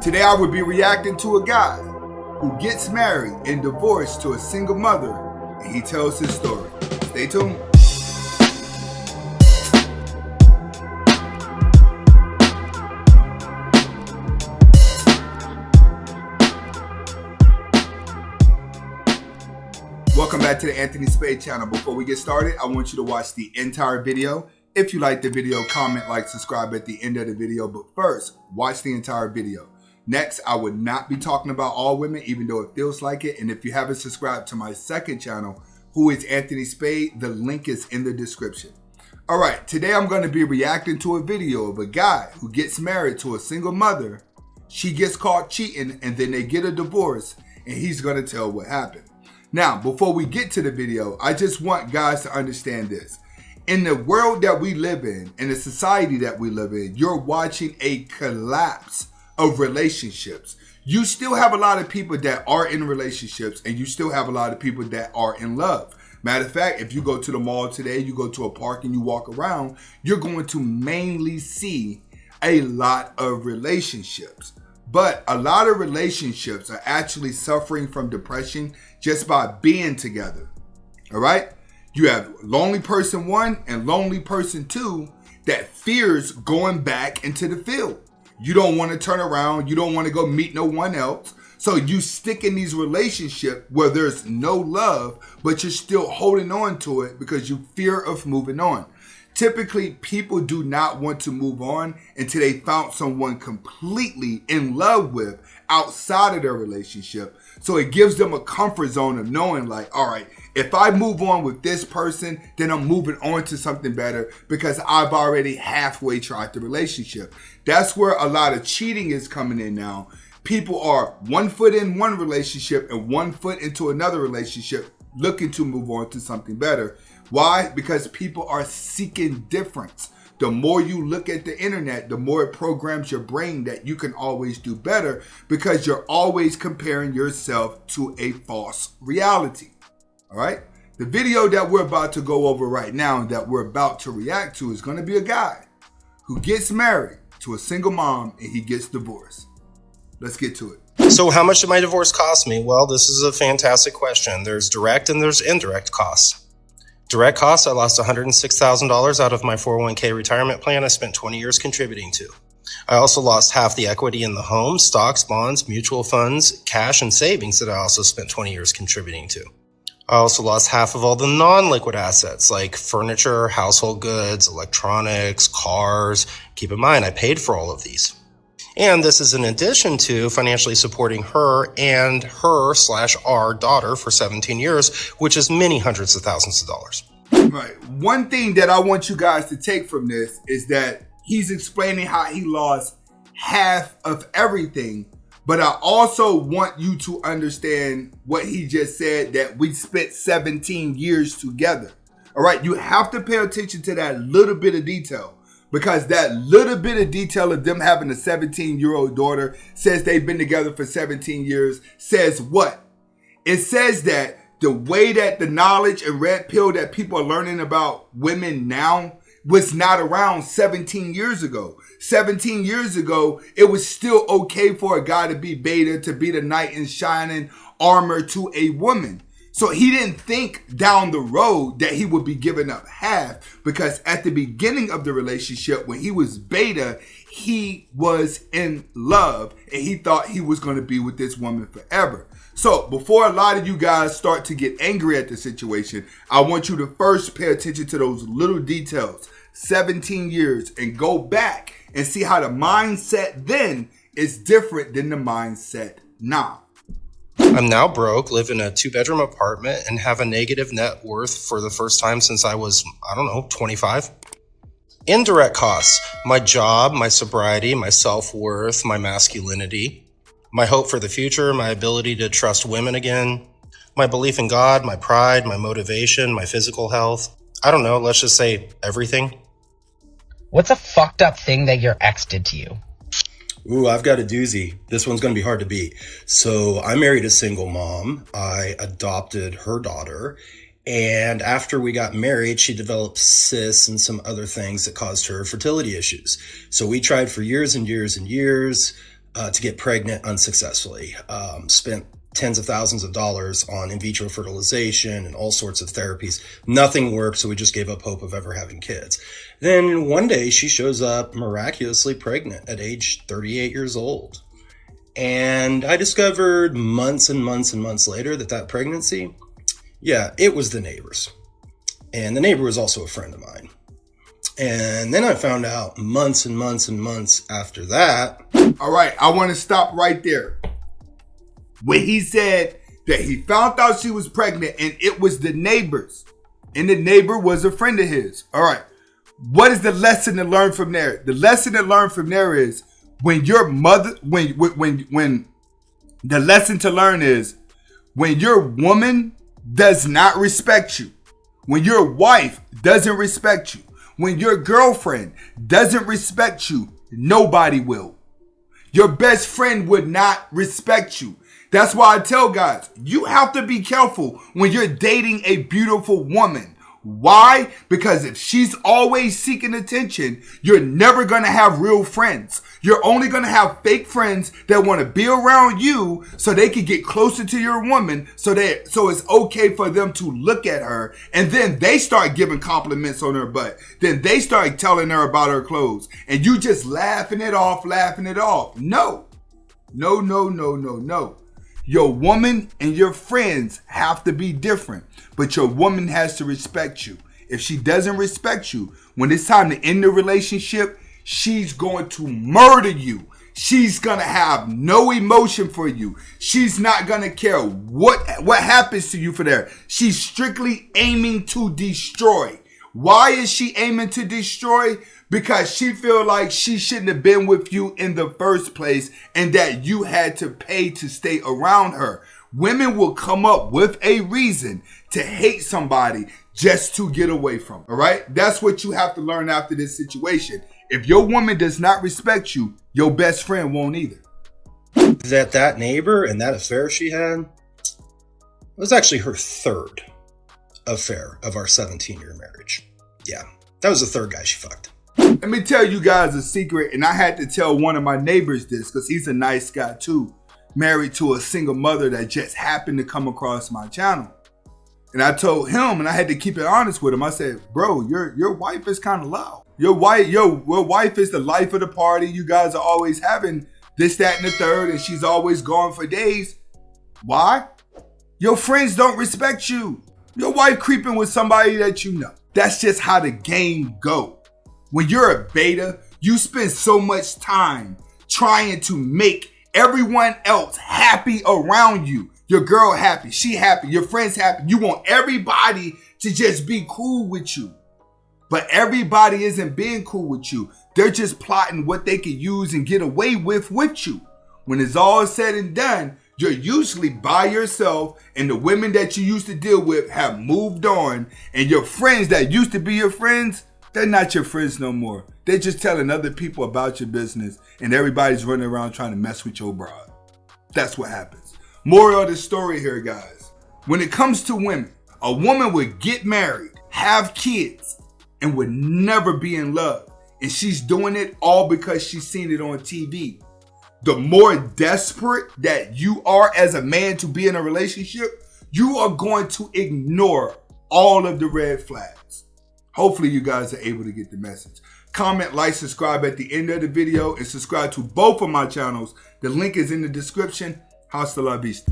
Today I will be reacting to a guy who gets married and divorced to a single mother, and he tells his story. Stay tuned. Welcome back to the Anthony Spade channel. Before we get started, I want you to watch the entire video. If you like the video, comment, like, subscribe at the end of the video. But first, watch the entire video. Next, I would not be talking about all women, even though it feels like it. And if you haven't subscribed to my second channel, who is Anthony Spade, the link is in the description. All right, today I'm going to be reacting to a video of a guy who gets married to a single mother. She gets caught cheating, and then they get a divorce, and he's going to tell what happened. Now, before we get to the video, I just want guys to understand this. In the world that we live in the society that we live in, you're watching a collapse of relationships. You still have a lot of people that are in relationships, and you still have a lot of people that are in love. Matter of fact, if you go to the mall today, you go to a park and you walk around, you're going to mainly see a lot of relationships. But a lot of relationships are actually suffering from depression just by being together. All right? You have lonely person 1 and lonely person 2 that fears going back into the field. You don't want to turn around. You don't want to go meet no one else. So you stick in these relationships where there's no love, but you're still holding on to it because you fear of moving on. Typically, people do not want to move on until they found someone completely in love with outside of their relationship. So it gives them a comfort zone of knowing like, all right, if I move on with this person, then I'm moving on to something better because I've already halfway tried the relationship. That's where a lot of cheating is coming in now. People are 1 foot in one relationship and 1 foot into another relationship looking to move on to something better. Why? Because people are seeking difference. The more you look at the internet, the more it programs your brain that you can always do better because you're always comparing yourself to a false reality. All right? The video that we're about to go over right now and that we're about to react to is going to be a guy who gets married to a single mom and he gets divorced. Let's get to it. So how much did my divorce cost me? Well, this is a fantastic question. There's direct and there's indirect costs. Direct costs, I lost $106,000 out of my 401k retirement plan I spent 20 years contributing to. I also lost half the equity in the home, stocks, bonds, mutual funds, cash, and savings that I also spent 20 years contributing to. I also lost half of all the non-liquid assets like furniture, household goods, electronics, cars. Keep in mind, I paid for all of these. And this is in addition to financially supporting her and her/our daughter for 17 years, which is many hundreds of thousands of dollars. Right. One thing that I want you guys to take from this is that he's explaining how he lost half of everything. But I also want you to understand what he just said, that we spent 17 years together. All right. You have to pay attention to that little bit of detail. Because that little bit of detail of them having a 17-year-old daughter says they've been together for 17 years says what? It says that the way that the knowledge and red pill that people are learning about women now was not around 17 years ago. 17 years ago, it was still okay for a guy to be beta, to be the knight in shining armor to a woman. So he didn't think down the road that he would be giving up half, because at the beginning of the relationship, when he was beta, he was in love and he thought he was going to be with this woman forever. So before a lot of you guys start to get angry at the situation, I want you to first pay attention to those little details, 17 years, and go back and see how the mindset then is different than the mindset now. I'm now broke, live in a 2-bedroom apartment, and have a negative net worth for the first time since I was, 25. Indirect costs: my job, my sobriety, my self-worth, my masculinity, my hope for the future, my ability to trust women again, my belief in God, my pride, my motivation, my physical health. Let's just say everything. What's a fucked up thing that your ex did to you? Ooh, I've got a doozy. This one's going to be hard to beat. So I married a single mom. I adopted her daughter. And after we got married, she developed cysts and some other things that caused her fertility issues. So we tried for years and years and years. to get pregnant unsuccessfully. Spent tens of thousands of dollars on in vitro fertilization and all sorts of therapies. Nothing worked, so we just gave up hope of ever having kids. Then one day she shows up miraculously pregnant at age 38 years old. And I discovered months and months and months later that pregnancy, yeah, it was the neighbor's. And the neighbor was also a friend of mine. And then I found out months and months and months after that. All right, I want to stop right there. When he said that he found out she was pregnant and it was the neighbor's, and the neighbor was a friend of his. All right, what is the lesson to learn from there? The lesson to learn from there is when your mother, when the lesson to learn is when your woman does not respect you, when your wife doesn't respect you, when your girlfriend doesn't respect you, nobody will. Your best friend would not respect you. That's why I tell guys, you have to be careful when you're dating a beautiful woman. Why? Because if she's always seeking attention, you're never going to have real friends. You're only going to have fake friends that want to be around you so they can get closer to your woman so it's okay for them to look at her. And then they start giving compliments on her butt. Then they start telling her about her clothes. And you just laughing it off. No. Your woman and your friends have to be different, but your woman has to respect you. If she doesn't respect you, when it's time to end the relationship, she's going to murder you. She's going to have no emotion for you. She's not going to care what happens to you for that. She's strictly aiming to destroy. Why is she aiming to destroy? Because she feel like she shouldn't have been with you in the first place and that you had to pay to stay around her. Women will come up with a reason to hate somebody just to get away from. All right? That's what you have to learn after this situation. If your woman does not respect you, your best friend won't either. That neighbor and that affair she had was actually her third affair of our 17-year marriage. Yeah, that was the third guy she fucked. Let me tell you guys a secret, and I had to tell one of my neighbors this because he's a nice guy too, married to a single mother that just happened to come across my channel. And I told him, and I had to keep it honest with him. I said, bro, your wife is kind of loud. Your wife is the life of the party. You guys are always having this, that, and the third, and she's always gone for days. Why? Your friends don't respect you. Your wife creeping with somebody that you know. That's just how the game go. When you're a beta, you spend so much time trying to make everyone else happy around you. Your girl happy, she happy, your friends happy. You want everybody to just be cool with you. But everybody isn't being cool with you. They're just plotting what they can use and get away with you. When it's all said and done, you're usually by yourself and the women that you used to deal with have moved on. And your friends that used to be your friends, they're not your friends no more. They're just telling other people about your business and everybody's running around trying to mess with your broad. That's what happens. Moral of the story here, guys. When it comes to women, a woman would get married, have kids, and would never be in love. And she's doing it all because she's seen it on TV. The more desperate that you are as a man to be in a relationship, you are going to ignore all of the red flags. Hopefully you guys are able to get the message. Comment, like, subscribe at the end of the video, and subscribe to both of my channels. The link is in the description. Hasta la vista.